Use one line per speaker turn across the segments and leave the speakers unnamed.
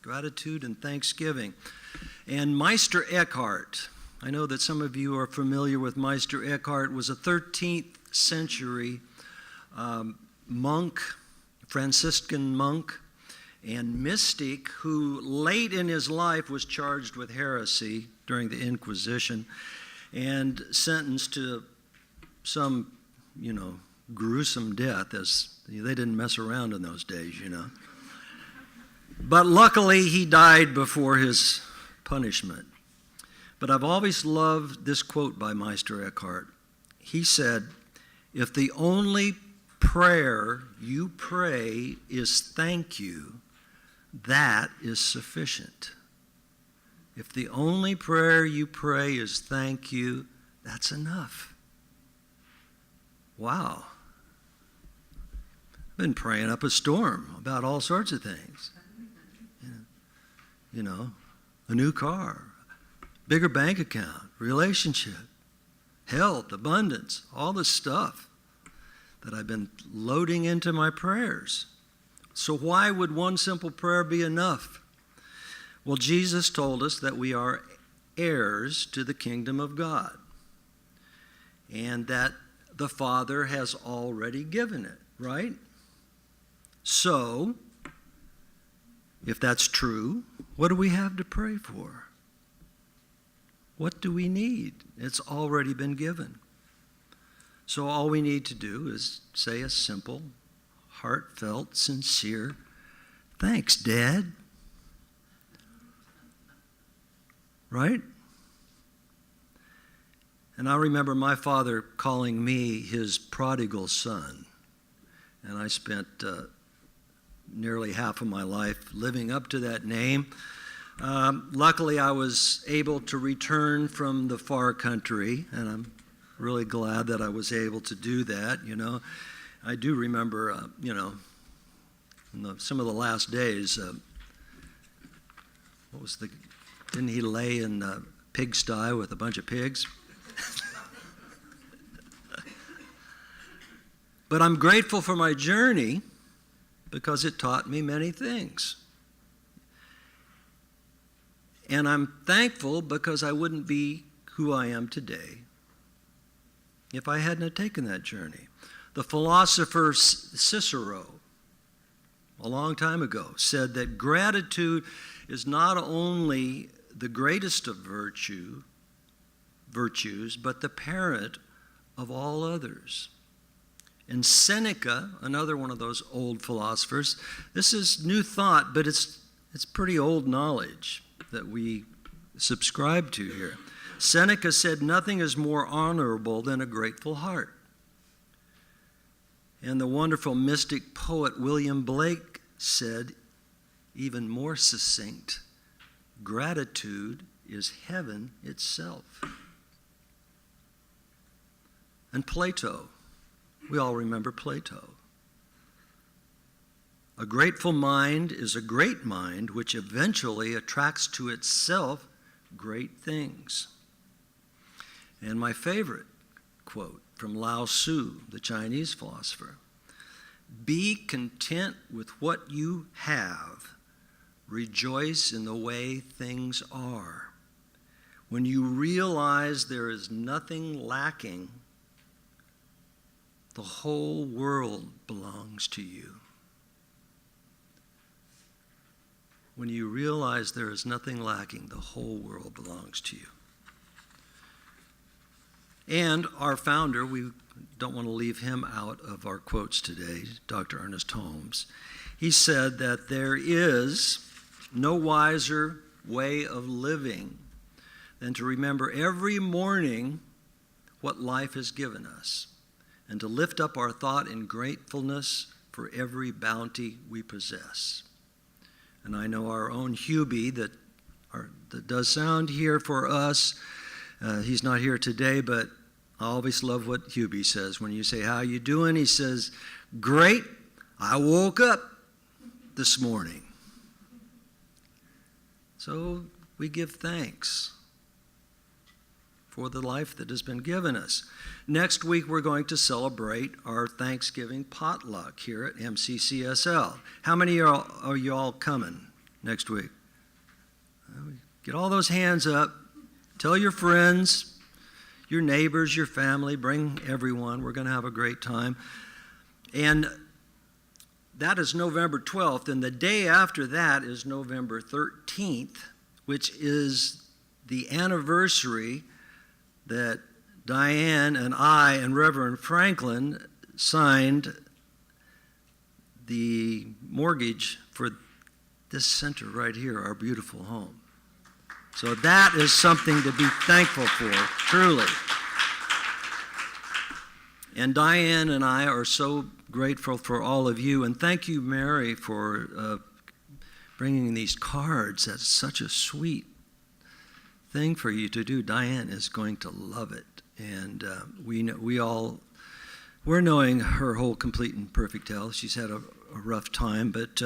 Gratitude and thanksgiving. And Meister Eckhart, I know that some of you are familiar with Meister Eckhart, was a 13th century monk, Franciscan monk, and mystic who late in his life was charged with heresy during the Inquisition and sentenced to some, gruesome death, as they didn't mess around in those days, But luckily, he died before his punishment. But I've always loved this quote by Meister Eckhart. He said, "If the only prayer you pray is thank you, that is sufficient." If the only prayer you pray is thank you, that's enough. Wow. I've been praying up a storm about all sorts of things. A new car, bigger bank account, relationship, health, abundance, all this stuff that I've been loading into my prayers. So why would one simple prayer be enough? Well, Jesus told us that we are heirs to the kingdom of God and that the Father has already given it, right? So, if that's true, what do we have to pray for? What do we need? It's already been given. So all we need to do is say a simple, heartfelt, sincere, "Thanks, Dad." Right? And I remember my father calling me his prodigal son. And I spent nearly half of my life living up to that name. Luckily, I was able to return from the far country, and I'm really glad that I was able to do that. I do remember, in some of the last days, didn't he lay in a pigsty with a bunch of pigs? But I'm grateful for my journey because it taught me many things. And I'm thankful because I wouldn't be who I am today if I hadn't taken that journey. The philosopher Cicero, a long time ago, said that gratitude is not only the greatest of virtues, but the parent of all others. And Seneca, another one of those old philosophers, this is new thought, but it's pretty old knowledge that we subscribe to here. Seneca said, "Nothing is more honorable than a grateful heart." And the wonderful mystic poet William Blake said, even more succinct, "Gratitude is heaven itself." And Plato, we all remember Plato. "A grateful mind is a great mind which eventually attracts to itself great things." And my favorite quote from Lao Tzu, the Chinese philosopher, "Be content with what you have. Rejoice in the way things are. When you realize there is nothing lacking, the whole world belongs to you." When you realize there is nothing lacking, the whole world belongs to you. And our founder, we don't want to leave him out of our quotes today, Dr. Ernest Holmes. He said that there is no wiser way of living than to remember every morning what life has given us and to lift up our thought in gratefulness for every bounty we possess. And I know our own Hubie that does sound here for us. He's not here today, but I always love what Hubie says. When you say, "How you doing?" he says, "Great, I woke up this morning." So we give thanks for the life that has been given us. Next week, we're going to celebrate our Thanksgiving potluck here at MCCSL. How many are y'all coming next week? Get all those hands up. Tell your friends, your neighbors, your family. Bring everyone. We're going to have a great time. And that is November 12th. And the day after that is November 13th, which is the anniversary that Diane and I and Reverend Franklin signed the mortgage for this center right here, our beautiful home. So that is something to be thankful for, truly. And Diane and I are so grateful for all of you. And thank you, Mary, for bringing these cards. That's such a sweet thing for you to do. Diane is going to love it. And we're knowing her whole complete and perfect health. She's had a rough time, but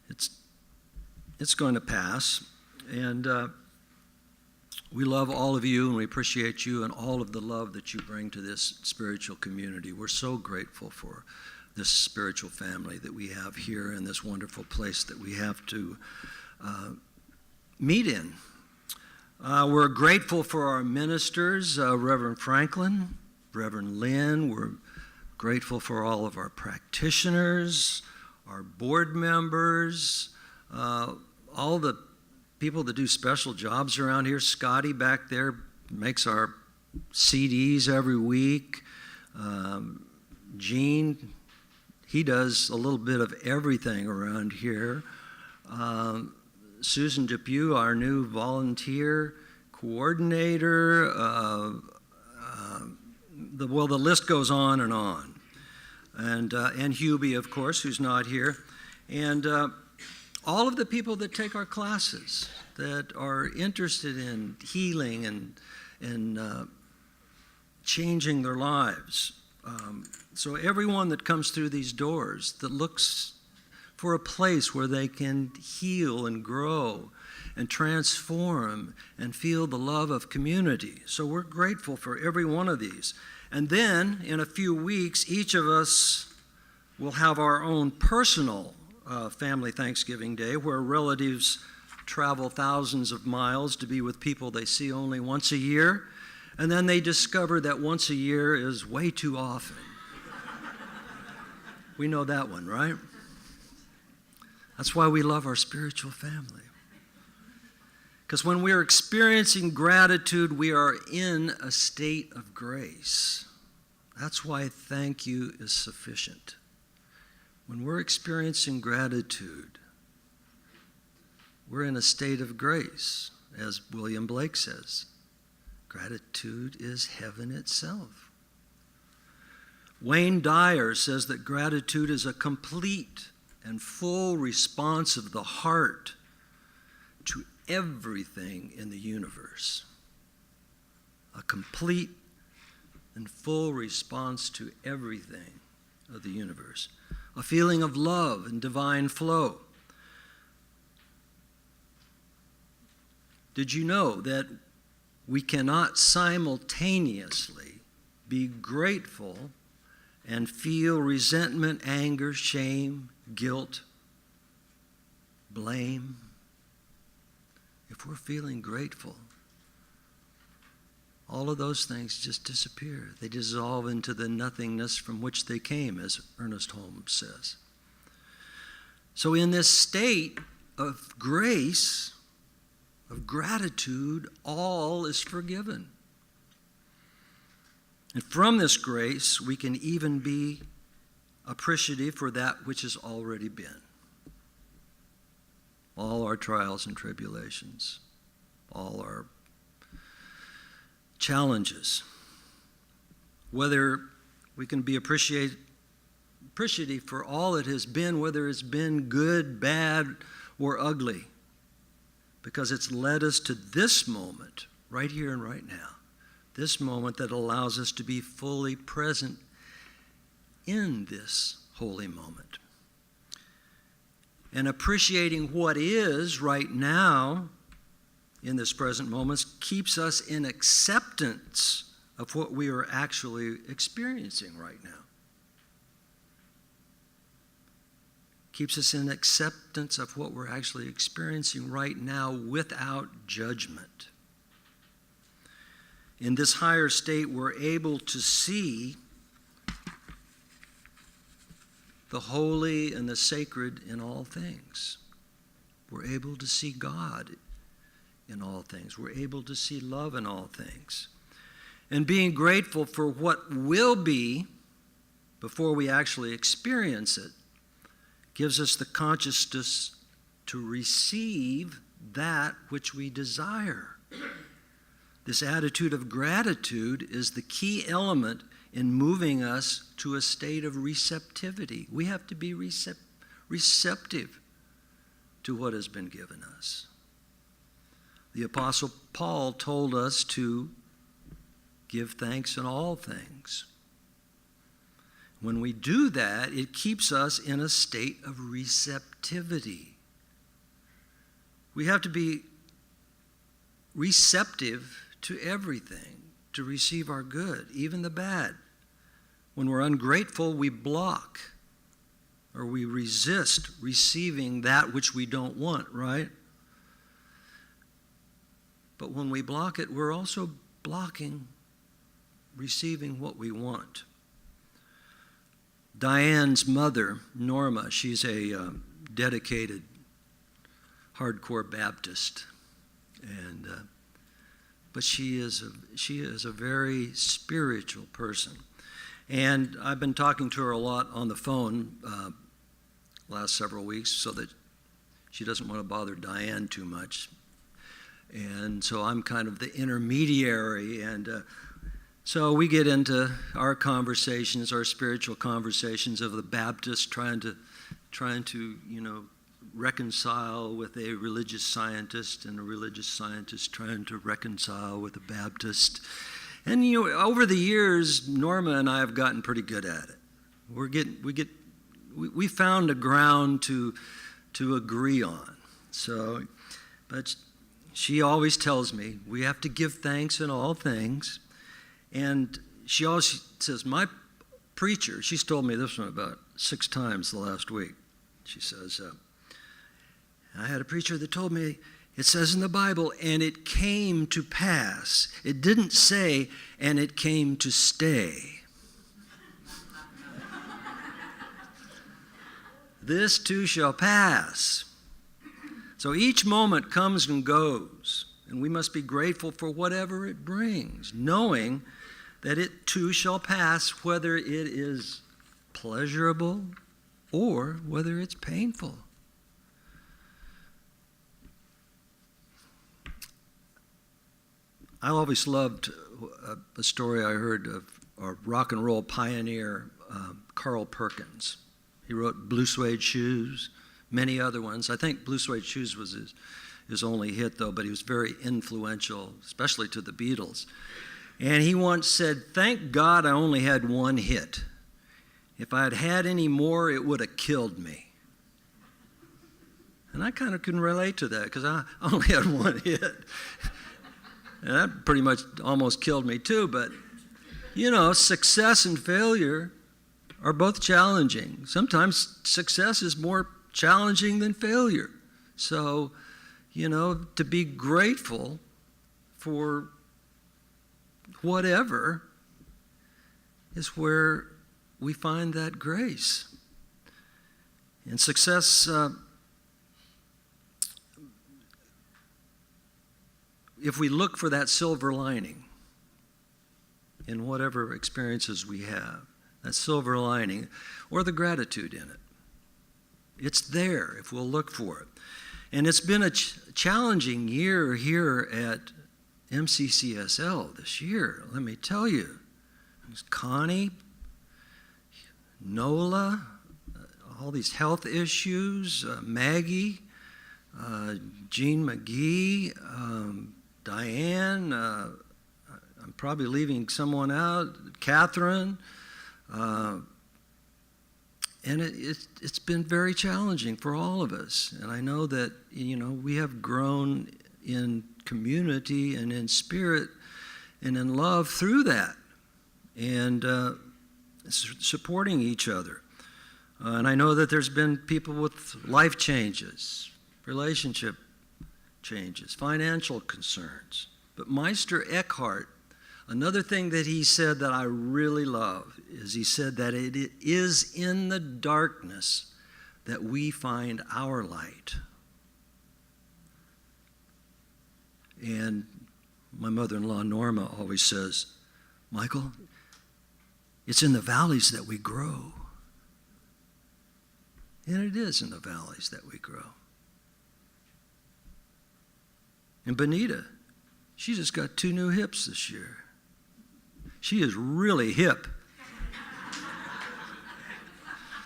it's going to pass. And we love all of you, and we appreciate you and all of the love that you bring to this spiritual community. We're so grateful for this spiritual family that we have here and this wonderful place that we have to meet in. We're grateful for our ministers, Reverend Franklin, Reverend Lynn. We're grateful for all of our practitioners, our board members, all the people that do special jobs around here. Scotty back there makes our CDs every week. Gene, he does a little bit of everything around here. Susan Depew, our new volunteer coordinator. The list goes on. And Hubie, of course, who's not here. And all of the people that take our classes that are interested in healing and changing their lives. So everyone that comes through these doors that looks for a place where they can heal and grow and transform and feel the love of community. So we're grateful for every one of these. And then in a few weeks, each of us will have our own personal family Thanksgiving Day, where relatives travel thousands of miles to be with people they see only once a year, and then they discover that once a year is way too often. We know that one, right? That's why we love our spiritual family. Because when we are experiencing gratitude, we are in a state of grace. That's why thank you is sufficient. When we're experiencing gratitude, we're in a state of grace, as William Blake says. Gratitude is heaven itself. Wayne Dyer says that gratitude is a complete and full response of the heart to everything in the universe. A complete and full response to everything of the universe. A feeling of love and divine flow. Did you know that we cannot simultaneously be grateful and feel resentment, anger, shame, guilt, blame? If we're feeling grateful, all of those things just disappear. They dissolve into the nothingness from which they came, as Ernest Holmes says. So in this state of grace, of gratitude, all is forgiven. And from this grace, we can even be appreciative for that which has already been. All our trials and tribulations, all our challenges. Whether we can be appreciative for all it has been, whether it's been good, bad, or ugly, because it's led us to this moment, right here and right now, this moment that allows us to be fully present in this holy moment. And appreciating what is right now in this present moment keeps us in acceptance of what we are actually experiencing right now. keeps us in acceptance of what we're actually experiencing right now without judgment. In this higher state, we're able to see the holy and the sacred in all things. We're able to see God in all things. We're able to see love in all things. And being grateful for what will be before we actually experience it gives us the consciousness to receive that which we desire. This attitude of gratitude is the key element in moving us to a state of receptivity. We have to be receptive to what has been given us. The Apostle Paul told us to give thanks in all things. When we do that, it keeps us in a state of receptivity. We have to be receptive to everything, to receive our good, even the bad. When we're ungrateful, we block or we resist receiving that which we don't want, right? But when we block it, we're also blocking receiving what we want. Diane's mother, Norma, she's a dedicated hardcore Baptist, but she is a very spiritual person. And I've been talking to her a lot on the phone last several weeks so that she doesn't want to bother Diane too much. And so I'm kind of the intermediary, and so we get into our conversations, our spiritual conversations of the Baptists trying to reconcile with a religious scientist, and a religious scientist trying to reconcile with a Baptist. And over the years, Norma and I have gotten pretty good at it. We found a ground to agree on. So, but she always tells me we have to give thanks in all things. And she always says, my preacher, she's told me this one about 6 times the last week. She says, I had a preacher that told me, it says in the Bible, and it came to pass. It didn't say, and it came to stay. This too shall pass. So each moment comes and goes, and we must be grateful for whatever it brings, knowing that it too shall pass, whether it is pleasurable or whether it's painful. I always loved a story I heard of a rock and roll pioneer, Carl Perkins. He wrote Blue Suede Shoes, many other ones. I think Blue Suede Shoes was his only hit, though, but he was very influential, especially to the Beatles. And he once said, thank God I only had one hit. If I had had any more, it would have killed me. And I kind of can relate to that because I only had one hit. And that pretty much almost killed me too. But, success and failure are both challenging. Sometimes success is more challenging than failure. So, to be grateful for whatever is where we find that grace. And success, if we look for that silver lining in whatever experiences we have, that silver lining, or the gratitude in it, it's there if we'll look for it. And it's been a challenging year here at MCCSL this year, let me tell you. There's Connie, Nola, all these health issues, Maggie, Jean McGee, Diane, I'm probably leaving someone out, Catherine, and it's been very challenging for all of us. And I know that, we have grown in community and in spirit and in love through that, and supporting each other. And I know that there's been people with life changes, relationship changes, financial concerns. But Meister Eckhart, another thing that he said that I really love is he said that it is in the darkness that we find our light. And my mother-in-law, Norma, always says, Michael, it's in the valleys that we grow. And it is in the valleys that we grow. And Benita, she just got 2 new hips this year. She is really hip.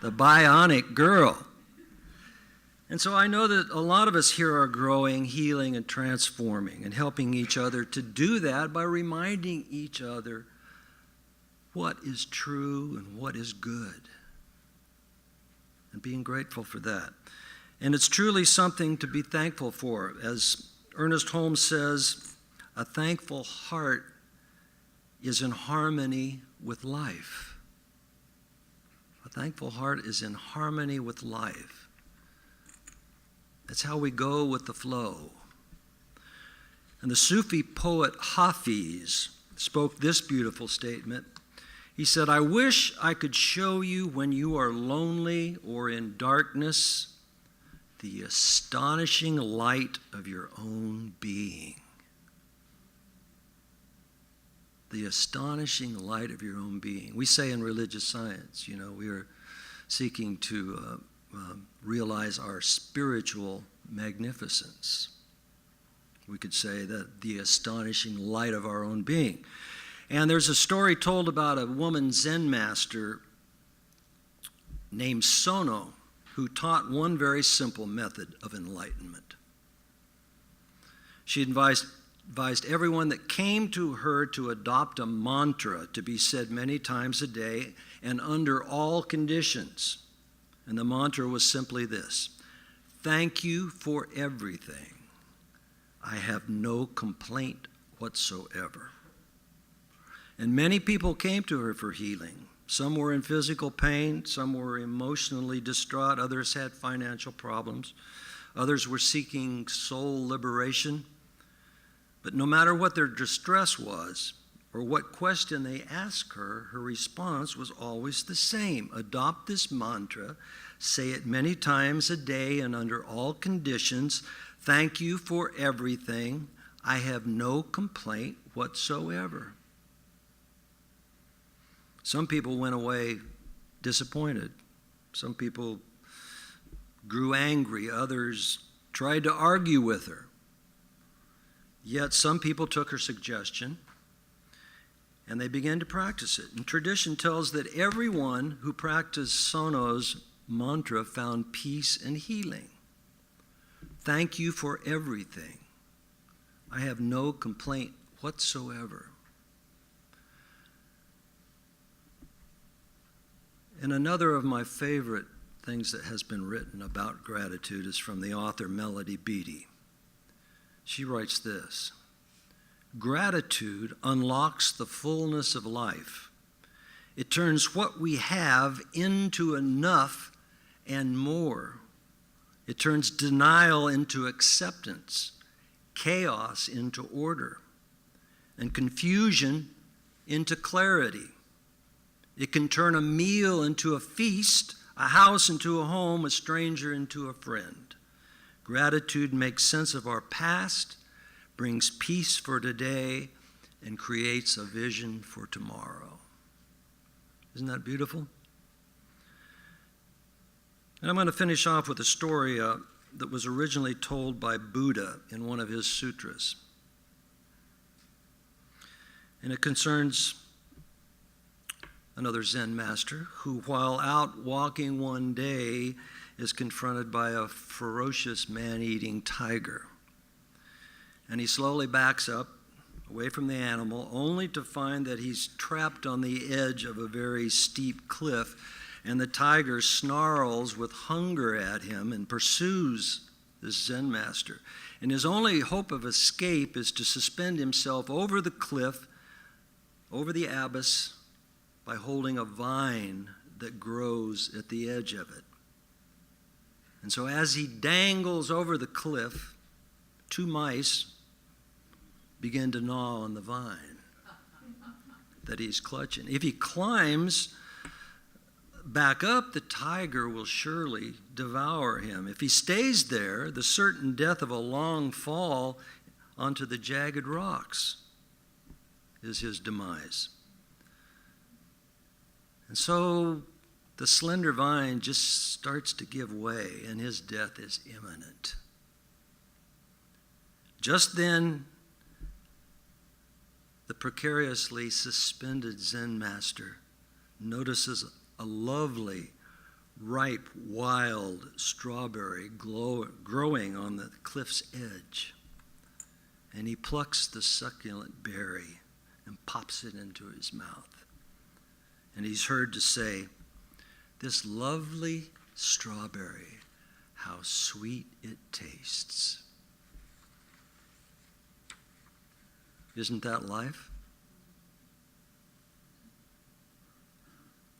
The bionic girl. And so I know that a lot of us here are growing, healing, and transforming, and helping each other to do that by reminding each other what is true and what is good, and being grateful for that. And it's truly something to be thankful for. As Ernest Holmes says, a thankful heart is in harmony with life. A thankful heart is in harmony with life. That's how we go with the flow. And the Sufi poet Hafiz spoke this beautiful statement. He said, I wish I could show you when you are lonely or in darkness the astonishing light of your own being. The astonishing light of your own being. We say in religious science, we are seeking to realize our spiritual magnificence. We could say that the astonishing light of our own being. And there's a story told about a woman Zen master named Sono who taught one very simple method of enlightenment. She advised everyone that came to her to adopt a mantra to be said many times a day and under all conditions. And the mantra was simply this: thank you for everything. I have no complaint whatsoever. And many people came to her for healing. Some were in physical pain, some were emotionally distraught, others had financial problems, others were seeking soul liberation. But no matter what their distress was, or what question they asked her, her response was always the same. Adopt this mantra, say it many times a day and under all conditions. Thank you for everything. I have no complaint whatsoever. Some people went away disappointed. Some people grew angry. Others tried to argue with her. Yet some people took her suggestion and they began to practice it. And tradition tells that everyone who practiced Sono's mantra found peace and healing. Thank you for everything. I have no complaint whatsoever. And another of my favorite things that has been written about gratitude is from the author Melody Beattie. She writes this: gratitude unlocks the fullness of life. It turns what we have into enough and more. It turns denial into acceptance, chaos into order, and confusion into clarity. It can turn a meal into a feast, a house into a home, a stranger into a friend. Gratitude makes sense of our past, brings peace for today, and creates a vision for tomorrow. Isn't that beautiful? And I'm going to finish off with a story that was originally told by Buddha in one of his sutras. And it concerns another Zen master who, while out walking one day, is confronted by a ferocious man-eating tiger. And he slowly backs up away from the animal, only to find that he's trapped on the edge of a very steep cliff, and the tiger snarls with hunger at him and pursues this Zen master. And his only hope of escape is to suspend himself over the cliff, over the abyss, by holding a vine that grows at the edge of it. And so as he dangles over the cliff, 2 mice begin to gnaw on the vine that he's clutching. If he climbs back up, the tiger will surely devour him. If he stays there, the certain death of a long fall onto the jagged rocks is his demise. And so the slender vine just starts to give way, and his death is imminent. Just then, the precariously suspended Zen master notices a lovely, ripe, wild strawberry growing on the cliff's edge. And he plucks the succulent berry and pops it into his mouth. And he's heard to say, "This lovely strawberry, how sweet it tastes." Isn't that life?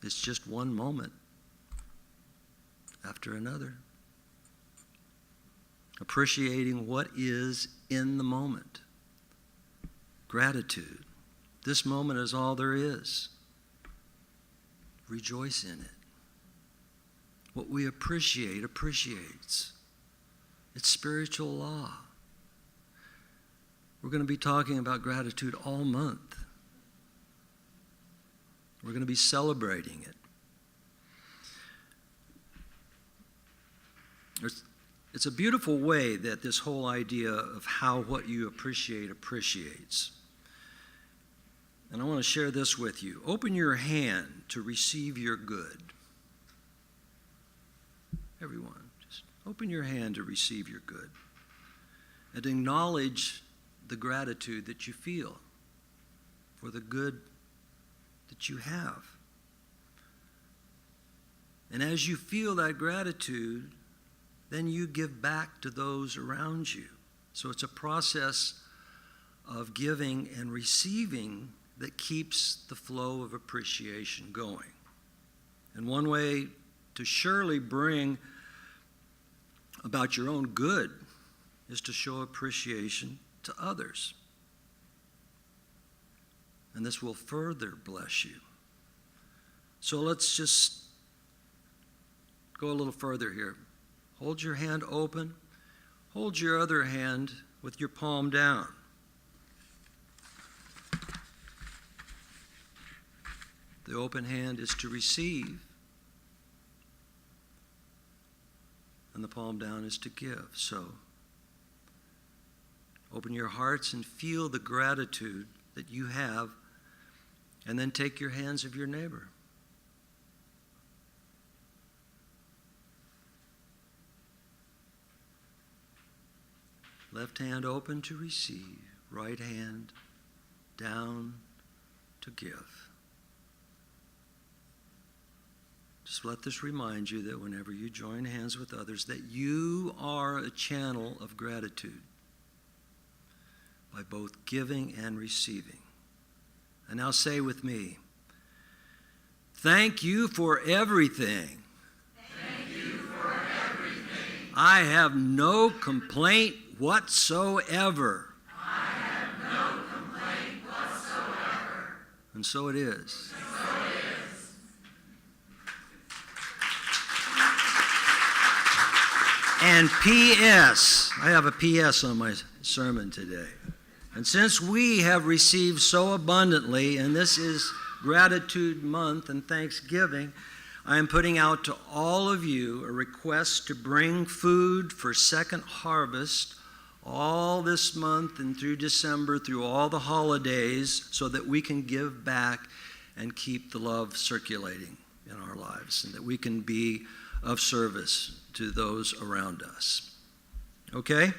It's just one moment after another. Appreciating what is in the moment. Gratitude. This moment is all there is. Rejoice in it. What we appreciate appreciates. It's spiritual law. We're going to be talking about gratitude all month. We're going to be celebrating it. It's a beautiful way that this whole idea of how what you appreciate appreciates. And I want to share this with you. Open your hand to receive your good. Everyone, just open your hand to receive your good. And acknowledge the gratitude that you feel for the good that you have. And as you feel that gratitude, then you give back to those around you. So it's a process of giving and receiving that keeps the flow of appreciation going. And one way to surely bring about your own good is to show appreciation to others. And this will further bless you. So let's just go a little further here. Hold your hand open. Hold your other hand with your palm down. The open hand is to receive, and the palm down is to give. So open your hearts and feel the gratitude that you have, and then take your hands of your neighbor. Left hand open to receive, right hand down to give. Just let this remind you that whenever you join hands with others, that you are a channel of gratitude by both giving and receiving. And now say with me, thank you for everything.
Thank you for everything.
I have no complaint whatsoever.
I have no complaint whatsoever.
And so it is. And P.S. I have a P.S. on my sermon today. And since we have received so abundantly, and this is Gratitude Month and Thanksgiving, I am putting out to all of you a request to bring food for Second Harvest all this month and through December, through all the holidays, so that we can give back and keep the love circulating in our lives, and that we can be of service to those around us. Okay?